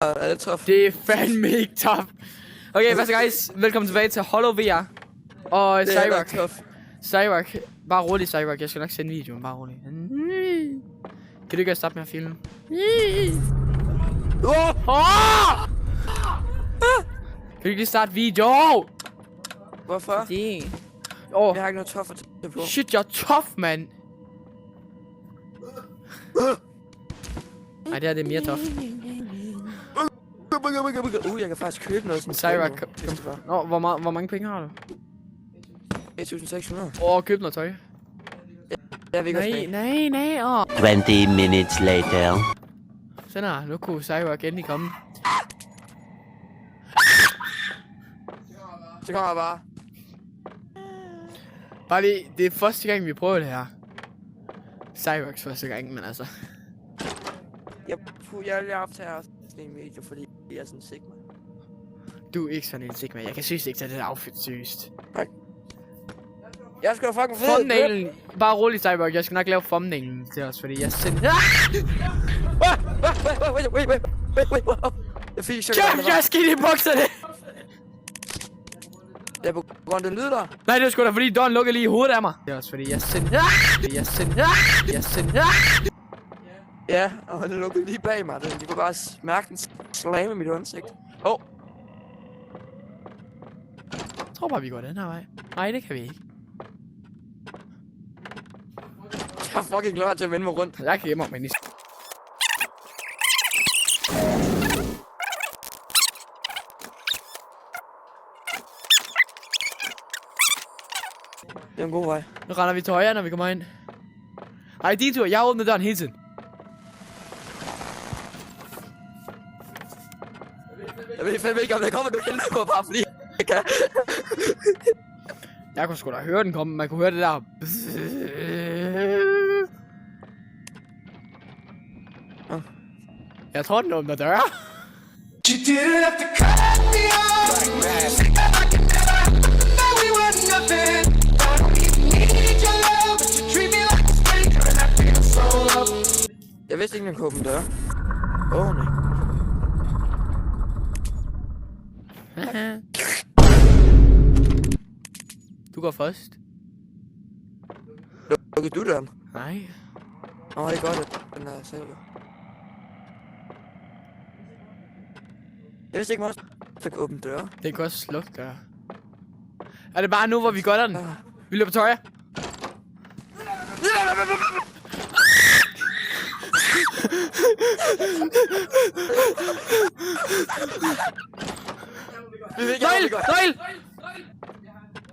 Er det tough? Det er fandme ikke tough. Okay, hvad så guys? Velkommen tilbage til Hollow VR. Og Cyrock. Bare rolig, Cyrock. Jeg skal nok sende videoen, bare rolig. Kan du ikke stoppe med at filme? Kan du ikke lige starte video? Hvorfor? Fordi... Jeg har ikke noget tough at tage på. Shit, jeg er tough, mand. Nej, det her det er mere tough. Jeg kan faktisk købe noget sådan. Cyrock, hvor mange penge har du? 1.600. Køb noget tøj. Jeg vil ikke Nej. 20 minutes later. Sådan her, nu kunne Cyrock endelig komme. Så kommer jeg bare. Bare lige, det er første gang vi prøver det her. Cyrocks første gang, men altså. Jeg optager også sådan en video, fordi jeg er sådan Sigma. Du er ikke sådan en Sigma. Jeg kan synes ikke tage det der outfit seriøst. Nej. Jeg skal da fucking fed. Thumbnailen. Bare rolig, Cyborg. Jeg skal nok lave thumbnailen til os, fordi jeg sendte... Wait. Jeg skal i bukserne! Det er på grund af den lyd der. Nej, det er sgu da, fordi Don lukker lige i hovedet af mig. Det er også fordi, jeg sendte... Ja, og den lukkede lige bag mig. De kunne bare mærke den slame i mit ansigt. Jeg tror bare, vi går den her vej. Nej, det kan vi ikke. Jeg er fucking klar til at vende mig rundt. Jeg kan gemme mig, men Det er en god vej. nu render vi til højre, når vi kommer ind. Ej, din tur. Jeg åbner døren hele tiden. Jeg ved fandme ikke, om der kommer nogen på, bare fordi jeg kan. Jeg kunne sgu da høre den komme. Man kunne høre det der. Jeg tror, den åbner døre. Jeg vidste ikke, den kunne åbne døre. Nej. Du går først. Lukkede du døren? Nej. Det er godt, at den er selv. Jeg vidste ikke, man også fik åbne døre. Det kan også slukke døre. Er det bare nu, hvor vi gør den? Vi løber til højre. Nøgle!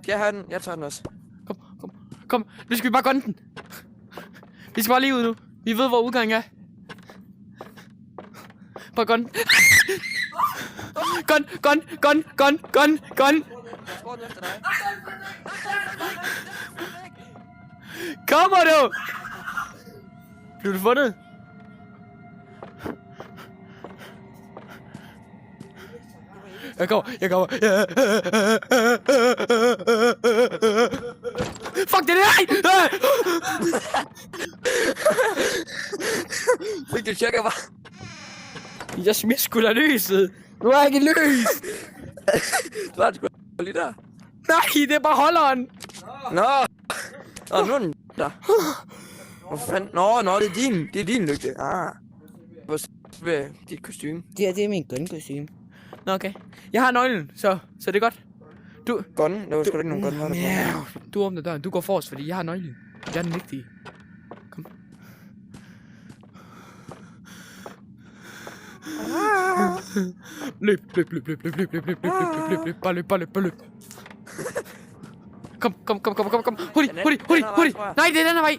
Jeg har den. Jeg tager den også. Kom. Nu skal vi bare gunne den. Vi skal bare lige ud nu. Vi ved, hvor udgangen er. Bare gun. Gun. Kommer du? Blev du fundet? Jeg kommer. Fuck det der! Fik du tjekker bare? Jeg smidt sgu da lyset. Nu er jeg ikke lys. Du har det sgu lige der. Nej, det er bare holderen. Nu er den der. Hvor fanden? Nå, det er din. Det er din lygte. Hvor er dit kostume? Det er min gun-kostume. Nå, okay. Jeg har nøglen, så det er godt. Du... Gun? Der var sgu da ikke nogen gun. Du åbner døren. Du går forrest, fordi jeg har nøglen. Jeg er den vigtige. Kom. Løb. Bare løb. Kom. Hurtigt. Nej, det er den her vej.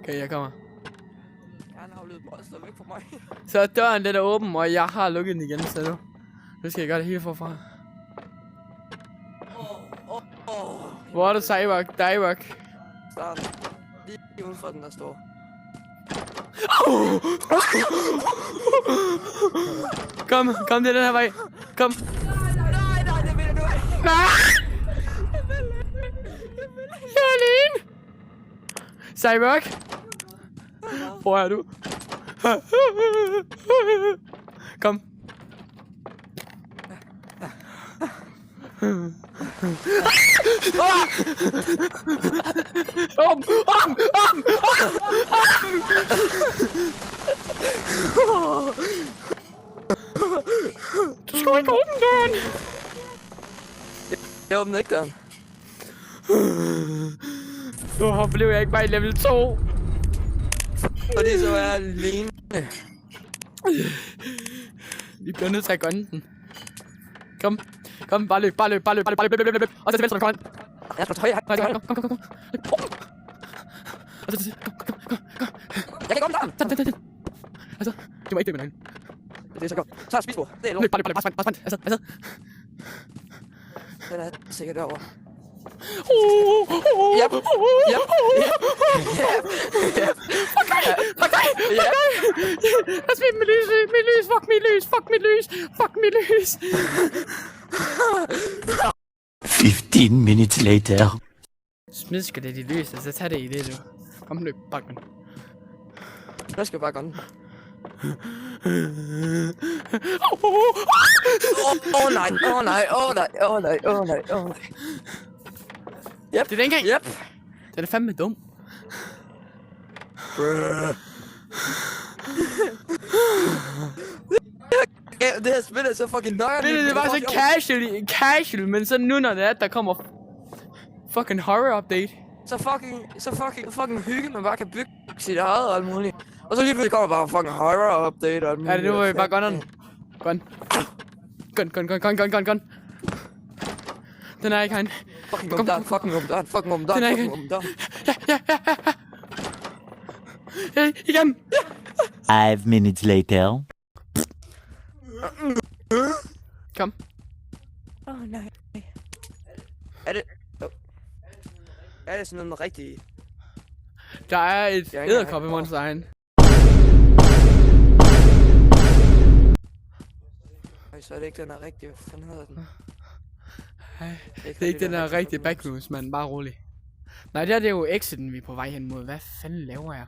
Okay, jeg kommer. Han har lyder monster væk fra mig. Så døren den er åben, og jeg har lukket den igen, så nu skal jeg gøre det hele forfra. Hvor er det, Cyborg? Cyborg. Start. Lige udenfor den, der står. Kom, det er den her vej. Kom. Nej, det vil du ikke. Nej! Jeg er alene. Cyborg. Hvor er du? Kom. Du skal ikke åbne døren. Jeg åbner ikke døren. Hvorfor blev jeg ikke bare i level 2? Fordi så er jeg alene. Vi bliver nødt til at gunne den. Kom, bare løb. Og så til venstre, kom. Jeg skal tøje. Kom. Og så til Jeg kan ikke åbne døren. Altså, det var ikke det med den. Det er så godt. Så er spisbord. Det er lort. Løb, bare spand. Altså. Den er sikkert derovre. Yep. Fuck dig! Lad os finde mit lys. Fuck mit lys. 15 minutes later. Smid skal det i lys, altså tag det i det, du. Kom løb, bak den. Jeg skal bare gunne. Nej. Yep. Det er den gang. Yep. Den er fandme dum. Det her spil er så fucking nøjere. Det var så casual, men så nu når det er, der kommer fucking horror update. Så fucking hygge, man bare kan bygge sit eget og alt muligt. Og så lige pludselig kommer bare fucking horror update og alt muligt. Ja, nu må vi bare gunne den. Gun. Den er ikke herinde. Fucking åbne døren. Den er ikke Ja, igen. 5 minutes later. Kom. Nej. Er det sådan noget rigtigt? Der er et edderkoppemonster herinde. Så er det ikke den der rigtige. Hvad fanden hedder den? Det er ikke den der rigtige backrooms, mand. Bare rolig. Nej, det er jo exiten, vi er på vej hen mod. Hvad fanden laver jeg?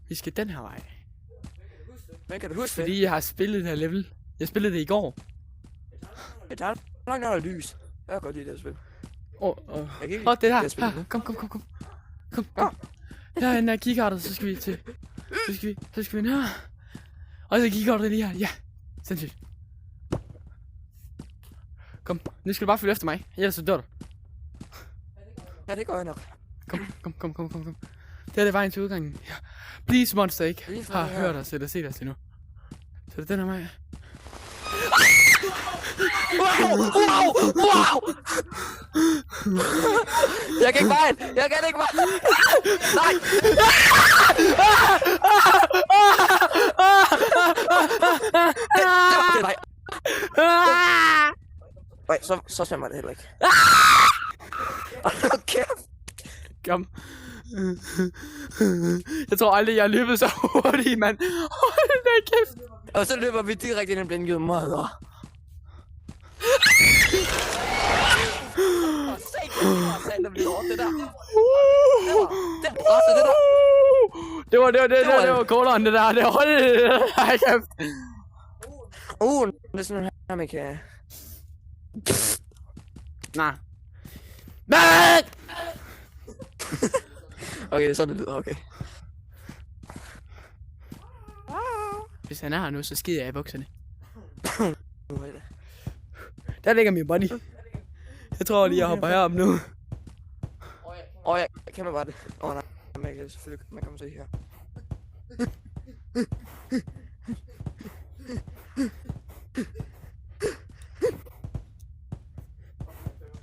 Vi skal den her vej. Men kan du huske Fordi jeg har spillet det her level. Jeg spillede det i går. det? Der er langt noget lys. Jeg kan godt lide det her spil. Det her. Kom. Der er en der keycardet, så skal vi til. Så skal vi her. Og så keycardet lige her. Ja. Sindssygt. Kom. Nu skal du bare følge efter mig. Ellers så dør du. Ja, det går jeg nok. Kom. Det er det vejen til udgangen. Ja. Please, monster ikke har hørt os eller set os endnu. Så det er den her vej. Wow! Jeg kan ikke vejen! Nej! Nej, så ser man det heller ikke. Okay. Kom. Jeg tror aldrig, jeg har løbet så hurtigt, mand. Hold da kæft. Og så løber vi direkte ind i en blindgyde mother. Det var cooleren, det der. Det var det. Ej, kæft. Det er sådan her, man kan... Nej. Okay, sådan det lyder, okay. Hvis han er her nu, så skider jeg i bukserne. Der ligger min body. Jeg tror lige, jeg hopper herop nu. Ja, kan man bare det? Nej, man kan selvfølgelig, man kan se her.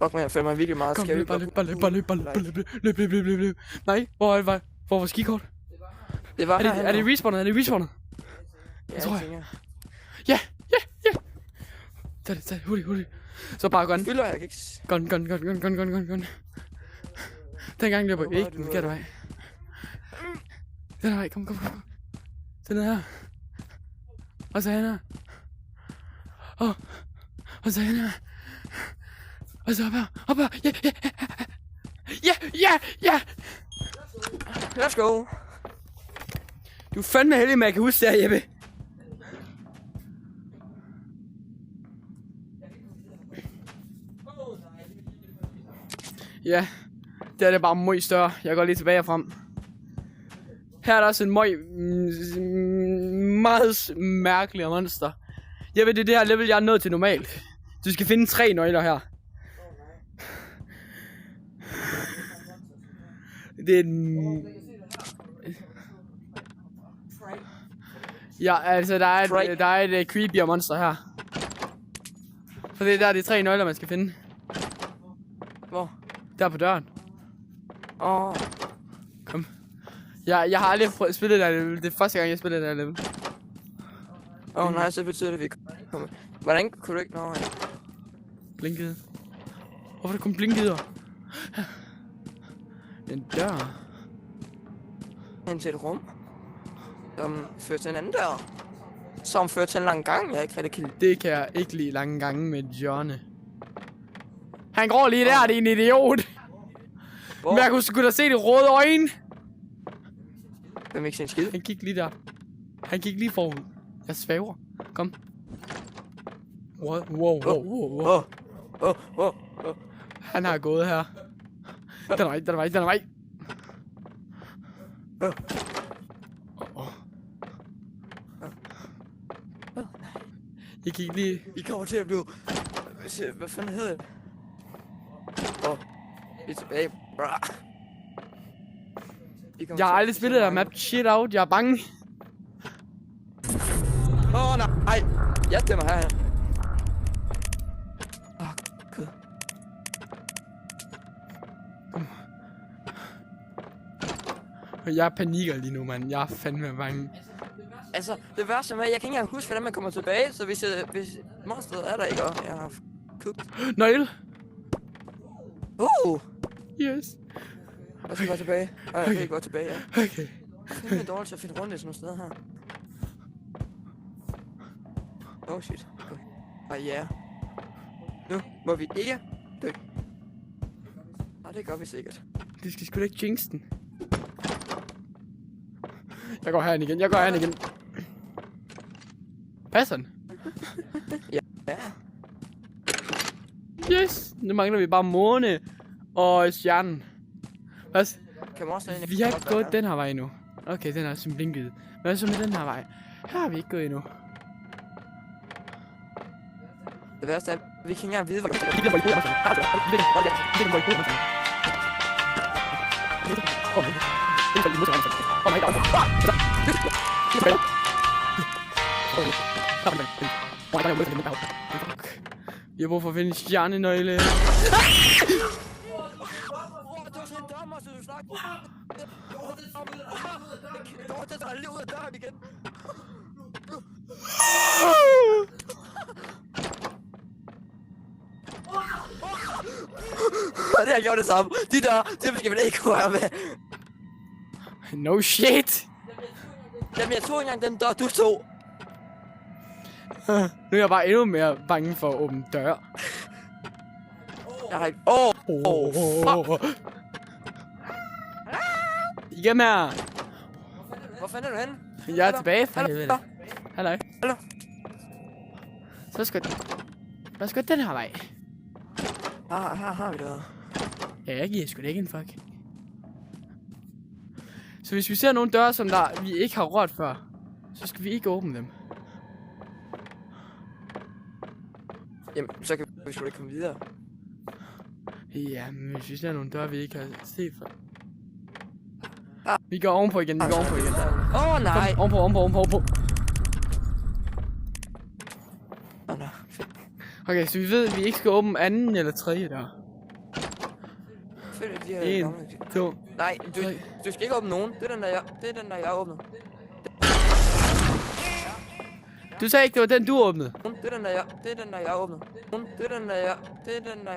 Fuck man, jeg føler mig virkelig meget skæv. Bare løb. Nej, hvor er skikort? Det var Er det respawnet? Er det respawnet? Ja, tror jeg. tænker. Ja! Tag det, hurtigt. Så bare gun. Fylder jeg ikke. Gun. Den gang løber ikke den forkerte vej. Den her vej, kom. Den her. Og så hen her. Og så hen her. Og så op her. Ja! Let's go. Du er fandme heldig med, at jeg kan huske det her, Jeppe. Ja, det er det bare meget større. Jeg går lige tilbage og frem. Her er der også en meget mærkelig monster. Jeg ved, det er det her level, jeg er nået til normalt. Du skal finde 3 nøgler her. Det er en... Ja, altså der er et creepier monster her. For det er der, det er 3 nøgler, man skal finde. Hvor? Der på døren. Kom. Jeg har aldrig spillet der level. Det er første gang, jeg spiller der level. Nej, så betyder det, at vi kommer. Hvordan kunne du ikke nå? Blinkede. Hvorfor er der kun blinket? En dør. Hen til et rum. Som fører til en anden dør. Som fører til en lang gang, jeg ikke rigtig kan lide. Det kan jeg ikke lide lange gange med Johnne. Han går lige der, det er en idiot. Hvor? Men jeg kunne sgu da se det røde øjne. Hvem ikke se en skid? Han gik lige der. Han gik lige forud. Jeg svæver. Kom. Wow. Han har gået her. Den er vej. Jeg gik lige... Vi kommer til at blive... Hvad fanden hedder det? Vi er tilbage. Jeg har aldrig spillet der map shit out. Jeg er bange. Nej. Jeg stemmer her. Gud. Jeg panikker lige nu, mand. Jeg er fandme bange. Altså, det værste med, jeg kan ikke engang huske, hvordan man kommer tilbage, så hvis monsteret er der ikke, og jeg har kugt. Nøgle. Yes. Jeg skal gå tilbage. Jeg kan ikke gå tilbage, ja. Okay. Det er dårligt at finde rundt i sådan nogle steder her. Shit. Ja. Nu må vi ikke dø. Nej, det gør vi sikkert. Det skal sgu da ikke jinx den. Jeg går herind igen. Passer den? Ja. Yes. Nu mangler vi bare måne og stjernen. Hvad? Vi har ikke gået den her vej endnu. Okay, den er som blinket. Hvad så med den her vej? Her har vi ikke gået endnu. Det værste er, vi kan ikke engang vide, hvor det Jeg har brug for at finde en stjernenøgle. det har gjort det samme. De der, det skal man ikke kunne have med. No shit. Jamen, jeg tog ikke engang den dør, du tog. Nu er jeg bare endnu mere bange for at åbne døre. Jeg har ikke... fuck. Igen her. Hvor fanden er du henne? Jeg er tilbage for Hallo? helvede. Hallo. Så skal den her vej. Her har vi det. Ja, jeg giver sgu da ikke en fuck. Så hvis vi ser nogle døre, som vi ikke har rørt før, så skal vi ikke åbne dem. Jamen, så kan vi sgu ikke komme videre. Ja, men hvis vi ser nogle døre, vi ikke har set før. Vi går ovenpå igen, nej. Kom, ovenpå. Nej. Okay, så vi ved, at vi ikke skal åbne anden eller tredje dør. Fedt. de her 1, lommelygt. 2. Nej, du skal ikke åbne nogen. Det er den der jeg åbner. Du sagde ikke, det var den, du åbnede. Det er den der jeg åbner. Det er den der jeg åbner. Det er den der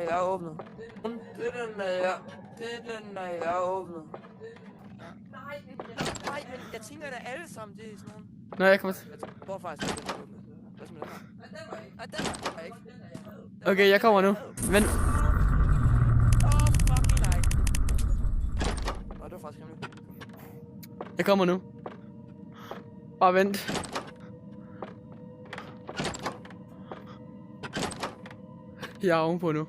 jeg åbner. Nej, men jeg tænker da alle sammen, det er sådan nogle. Nå, jeg kommer. Jeg tror faktisk, at den er åbnet. Hvad med den her? Nej, den var ikke. Okay, jeg kommer nu. Men Fucking nej. Nå, det var faktisk hemmeligt. jeg kommer nu. Og vent. Jeg er ovenpå nu.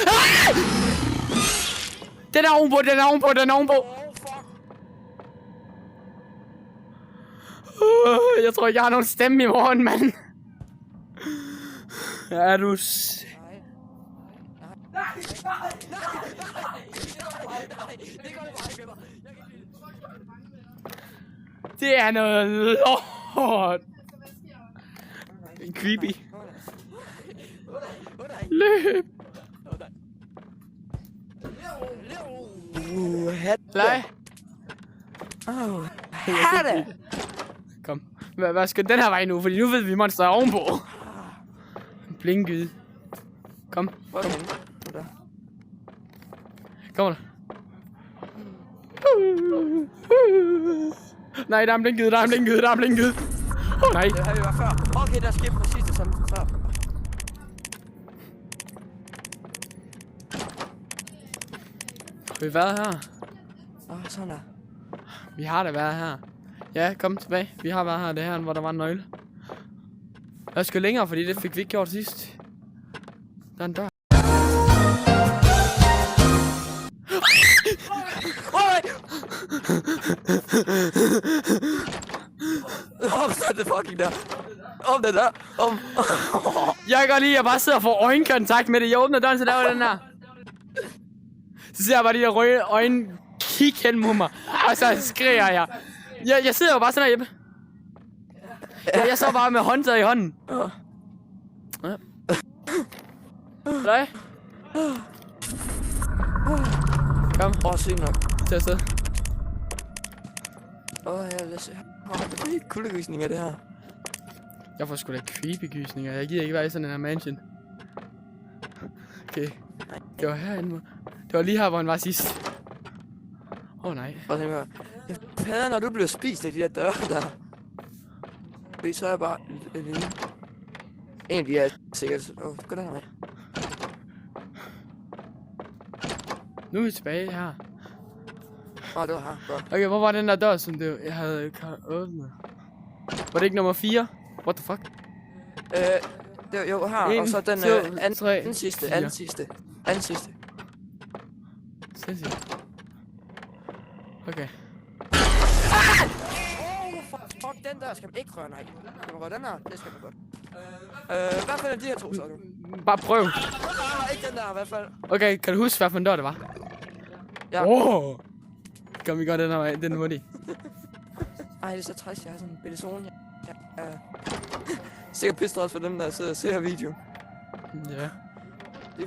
Ah! Den er ovenpå, den er ovenpå, den er ovenpå. Jeg tror ikke, jeg har nogen stemme i morgen, mand. Er du Det er noget lort. Creepy. Løb. Lej. Hatte! Kom. Hvad skal den her vej nu? Fordi nu ved vi, monster er ovenpå. Blinkgyde. Kom. Hvor er den? Der. Kom der. Nej, der er en blinkgyde, der er en blinkgyde, der er en blinkgyde. Nej. Det har vi været før. Okay, der sker præcis det samme som før. Har vi været her? Sådan der. Vi har da været her. Ja, kom tilbage. Vi har været her. Det her, hvor der var en nøgle. Jeg skal længere, fordi det fik vi ikke gjort sidst. Der er en dør. Så det fucking der. Om det der. Jeg kan godt lide, at jeg bare sidder og får øjenkontakt med det. Jeg åbner døren, så laver jeg den her. Så ser jeg bare de der røde øjne kigge hen mod mig. Og så skriger jeg. Jeg sidder jo bare sådan her, Jeppe. Jeg så bare med håndtaget i hånden. Ja. Nej. Kom. Sygt nok. Til afsted. Jeg vil se. Det er helt kuldegysninger, det her. Jeg får sgu da creepy-gysninger. Jeg gider ikke være i sådan en her mansion. Okay. Det var herinde. Det var lige her, hvor han var sidst. Nej. Jeg hader, når du bliver spist af de der døre der. Fordi så er jeg bare lille. Egentlig er jeg sikkert. Gå den her vej. Nu er vi tilbage her. Det var her. Godt. Okay, hvor var den der dør, som jeg havde åbnet? Var det ikke nummer 4? What the fuck? Det var jo her, og så den anden sidste. Sindssygt. Okay. Fuck, den der skal man ikke røre, nej. Skal man røre den her? Det skal man godt. Hvad for de her to, så du? Bare prøv. Ikke den der, i hvert fald. Okay, kan du huske, hvad for en dør det var? Ja. Kom vi godt den her vej, den hurtigt. Ej, det er så træs, jeg har sådan en bitte zone. Sikkert pisse også for dem, der sidder og ser video. Ja.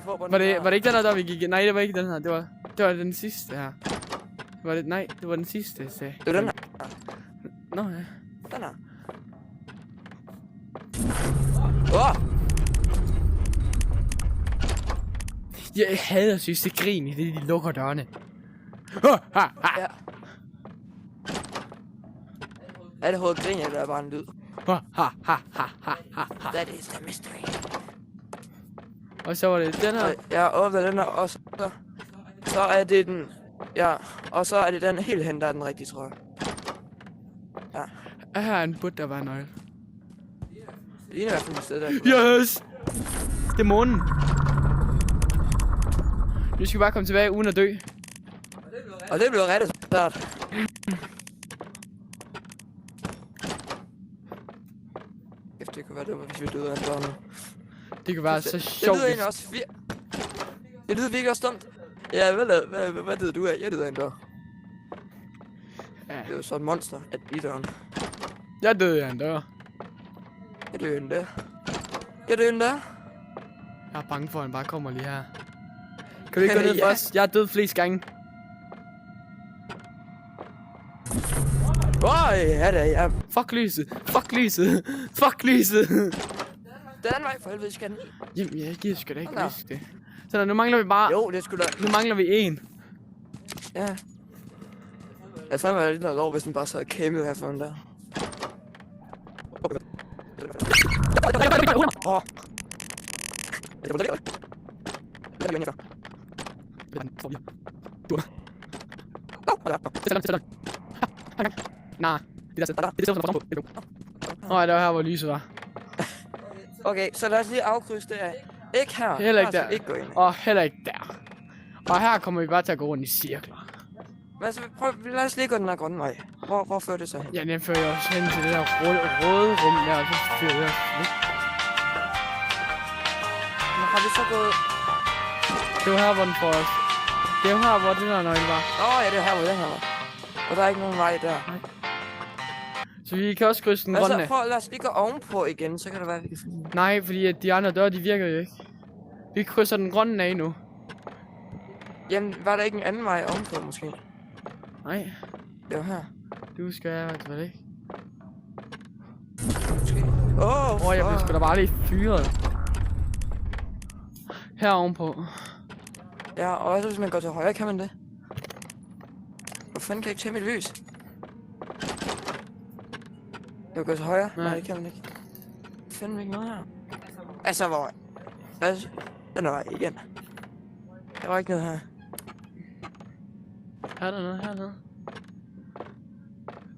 Var det ikke den her, der vi gik? Nej, det var ikke den her. Det var den sidste her. Nej, det var den sidste, sagde. Det var den her. Nå, ja. Den her. Jeg hader synes det grin i det, de lukker dørene. Ja. Er det hovedet grin, eller er det bare en lyd? That is the mystery. Og så var det den her. Jeg åbner den her, og så er det den. Ja, og så er det den helt hen, der er den rigtige, tror jeg. Ja. Her er en bud, der var en nøgle. Det ligner i hvert fald et sted der. Yes! Det er månen. Nu skal vi bare komme tilbage uden at dø. Og det blev rigtig svært. Det kunne være dumt, hvis vi døde af en dør nu. Det kunne være så sjovt. Det lyder egentlig også det lyder virkelig også dumt. Ja, hvad døde du af? Jeg døde af en dør. Ja. Det var så et monster, at i døren. Jeg døde af en dør. Jeg døde en der. Jeg døde en der. Jeg er bange for, at han bare kommer lige her. Kan vi ikke gå ned Ja. først? Jeg er død flest gange. Ja da, ja. Fuck lyset. Fuck lyset. Fuck lyset. Den anden vej for helvede, skal den. Jamen, jeg gider sgu da ikke Nå. huske det. Så nu mangler vi bare... Jo, det skulle da. Nu mangler vi en. Ja. Jeg fandt mig lidt noget lov, hvis den bare så havde kæmpet her foran der. Åh. Nej, det er Nå, det var her, hvor lyset var. Okay, så lad os lige afkrydse det af. Ikke her. Heller ikke Altså, der. Ikke gå ind. Og heller ikke der. Og her kommer vi bare til at gå rundt i cirkler. Men altså, lad os lige gå den her grønne vej. Hvor fører det så hen? Ja, den fører jo også hen til det der røde rum der, og så fører jeg lidt. Nu har vi så gået... Det var her, hvor den får os. Det er jo her, hvor det der nøgle var. Ja, det er her, hvor den her var. Og der er ikke nogen vej der. Så vi kan også krydse den grønne. Altså, lad os lige gå ovenpå igen, så kan det være, at vi kan finde den. Nej, fordi at de andre døre, de virker jo ikke. Vi krydser den grønne af nu. Jamen, var der ikke en anden vej ovenpå, måske? Nej, Det var her. du skal jeg i hvert fald ikke. Måske. Jeg blev sgu da bare lige fyret. Her ovenpå. Ja, og også hvis man går til højre, kan man det? Hvor fanden kan jeg ikke tænde mit lys? Jeg går til højre? Nej, det kan man ikke. Finder vi ikke noget her? Altså, hvor... Altså, den er vej igen. Der var ikke noget her. Er der noget hernede?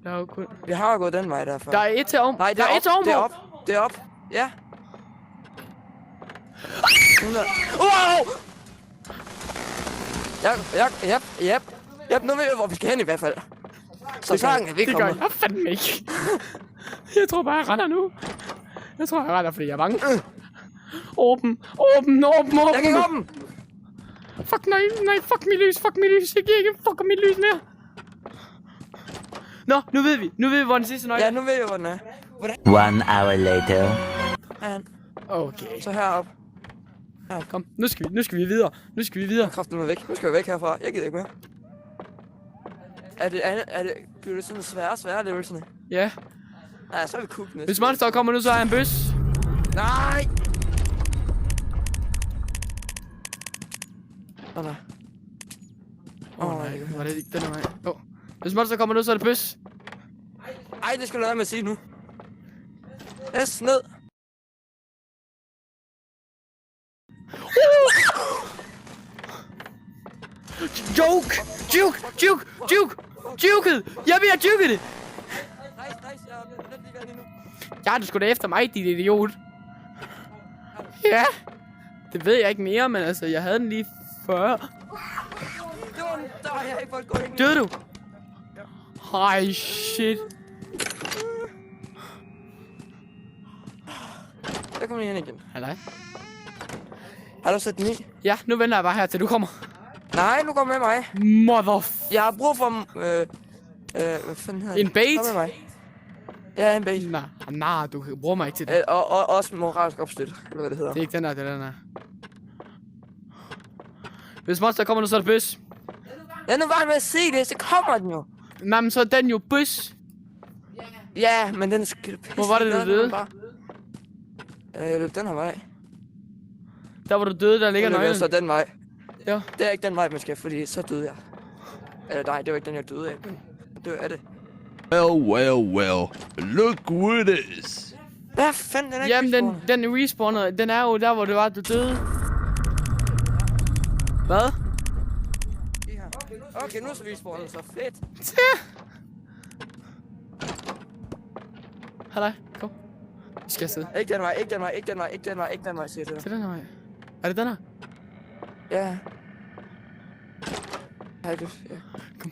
Der er jo kun... Vi har jo gået den vej der før. Der er et til ovenpå. Nej, det der er et til op. ovenpå. Det er op. Det er op. Ja. Wow! Yep, nu ved jeg, hvor vi skal hen i hvert fald. Så sangen er vi Det gør kommer. jeg fandme ikke. Jeg tror bare, jeg render nu. Jeg tror, jeg render, fordi jeg er bange. Åben. Jeg kan ikke åbne. Fuck nej, fuck mit lys. Jeg giver ikke fuck mit lys mere. Nå, nu ved vi, hvor den sidste nøgle Ja, nu ved jeg, hvor den er. 1 hour later. Ja, Okay, så herop. kom. Nu skal vi videre. Kraften er væk. Nu skal vi væk herfra. Jeg gider ikke mere. Bliver det sådan svære levelserne? Ja. Ja, så er vi cool næste. Hvis monster kommer nu, så er jeg en bøs. Nej! Nej. Nej, var det ikke den her vej? Hvis monster kommer nu, så er det bøs. Ej, det skal du lade med at sige nu. S ned. Juket! Jeg vil have juket det! Nice, jeg er lige ved lige nu. Ja, du skulle da efter mig, din idiot. Ja. Det ved jeg ikke mere, men altså, jeg havde den lige før. Det var den, der har jeg ikke fået gå ind. Døde du? Ej, shit. Der kommer lige hen igen. Halløj. Har du sat den i? Ja, nu venter jeg bare her, til du kommer. Nej, nu går med mig. Mother... Jeg har brug for... hvad fanden hedder det? En bait? Kom med mig. Ja, en bait. Nej, du bruger mig ikke til det. Og også moralsk opstøt, eller hvad det hedder. Det er ikke den der, det er den der. Hvis monster kommer nu, så er det bøs. Ja, nu var jeg med at se det, så kommer den jo. Nej, men så er den jo bøs. Ja, men den skal pisse. Hvor var det, du døde? Jeg løb den her vej. Der hvor du døde, der ligger Jeg løb nøglen. så den vej. Ja. Det er ikke den vej, man skal, fordi så døde jeg. Eller nej, det var ikke den, jeg døde af. Det er det. Well. Look what it is. Hvad fanden, den er ikke Jamen, respawnet. den respawner. Den er jo der, hvor det var, du døde. Hvad? Okay, nu er så respawnet, så fedt. Halløj, kom. Vi skal afsted. Ikke den vej, siger jeg til dig. Til den her vej. Er det den her? Ja. Hej, du. Ja. Kom.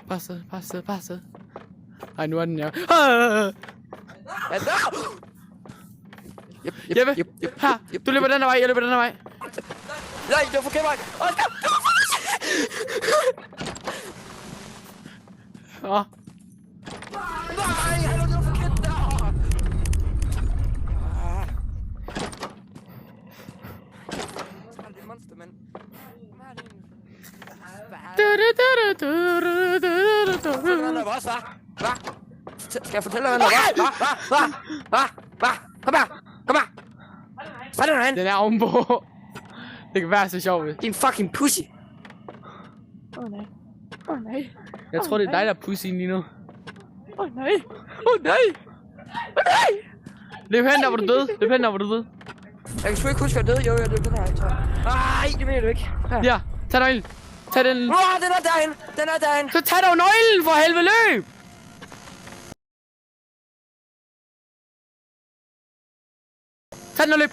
Bare afsted. Ej, nu er den, ja. Ja, der! Jeppe, her. Du løber den her vej, jeg løber den her vej. Nej, det var forkert vej. Åh. Nej, han er noget forkert der. Det er monster, Hvad? Skal jeg fortælle dig, hvad? Hvad? Kom her! Hvad er det, han? Den er ovenpå. Det kan være så sjovt. Din fucking pussy. Nej. Jeg tror, det er dig, der er pussy lige nu. Nej. Løb hen, der hvor du døde. Jeg kan sgu ikke huske, at jeg døde. Jo, jeg døde den her. Nej, det mener du ikke. Ja, tag nøglen. Tag den. Den er derhen. Så tag dog nøglen, for helvede, løb! Tag den og løb.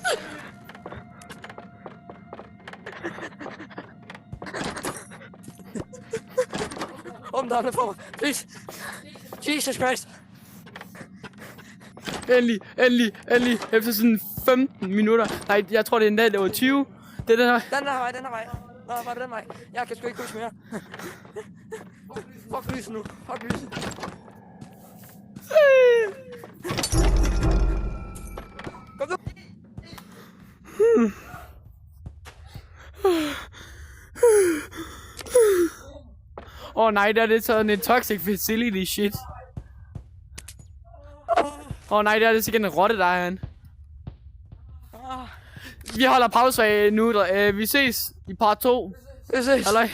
Åbn dørene for mig. Please. Jesus Christ. Endelig. Efter sådan 15 minutter. Nej, jeg tror, det er endda, det var 20. Det er den her. Den her vej. Nå, var det den vej? Jeg kan sgu ikke huske mere. Fuck lyset nu. Fuck lyset. Kom nu. Nej, der er det sådan en toxic facility shit. Nej, der er det sikkert en rotte, der er han. Vi holder pause nu. Vi ses i part 2. Vi ses. Halløj.